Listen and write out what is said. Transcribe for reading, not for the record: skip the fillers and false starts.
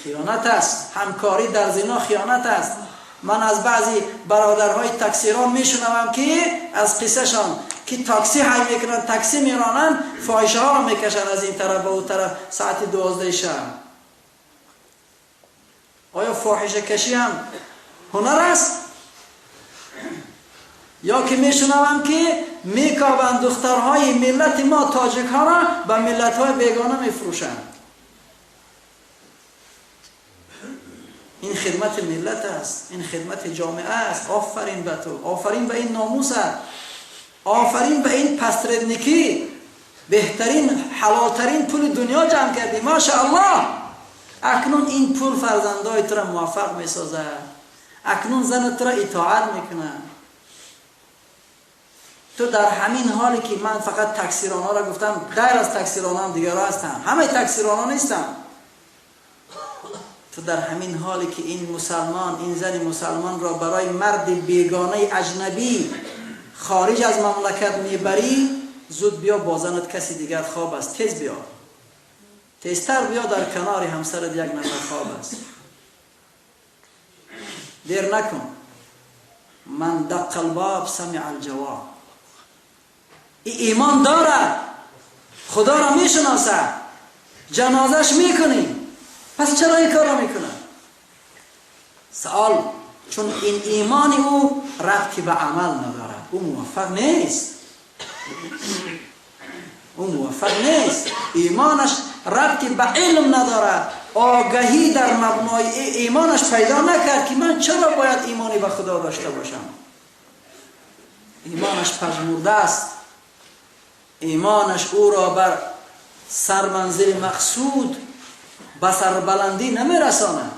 خیانت است. همکاری در زنا خیانت است. من از بعضی برادرهای تاکسیران میشنوم که از قصهشان که تاکسی های میکنن، تاکسی میرانن، فاحشه ها رو میکشن از این طرف به اون طرف ساعت 12 شب. آیا فاحشه کشی هم هنر است؟ یا که میشنوم که میکابند دخترهای ملت ما تاجک ها را به ملت های بیگانه میفروشند. این خدمت ملت است، این خدمت جامعه است. آفرین به تو، آفرین به این ناموس، آفرین به این پستردنیکی. بهترین حلالترین پول دنیا جمع کردی، ماشاءالله. اکنون این پول فرزندای تو را موفق میسازه، اکنون زن تو را اطاعت میکنه. تو در همین حالی که من فقط تکثیران ها را گفتم، غیر از تکثیران هم دیگر هستن، همه تکثیران ها نیستن. تو در همین حالی که این مسلمان، این زن مسلمان را برای مرد بیگانه اجنبی خارج از مملکت میبری، زود بیا با زنت کسی دیگر خواب است. تیز بیا، تیزتر بیا، در کنار همسرت یک نفر خواب است. دیر نکن. من دق الباب سمع الجواب. ایمان دارد، خدا را میشناسه، جنازش میکنی، پس چرا این کار را میکنه؟ سوال، چون این ایمان او ربطی به عمل نداره، او موفق نیست. او موفق نیست. ایمانش ربطی به علم نداره، آگاهی در مبنای ایمانش پیدا نکرد که من چرا باید ایمانی به خدا داشته باشم. ایمانش پژمرده است. ایمانش او را بر سرمنزل مقصود به سربلندی نمیرساند.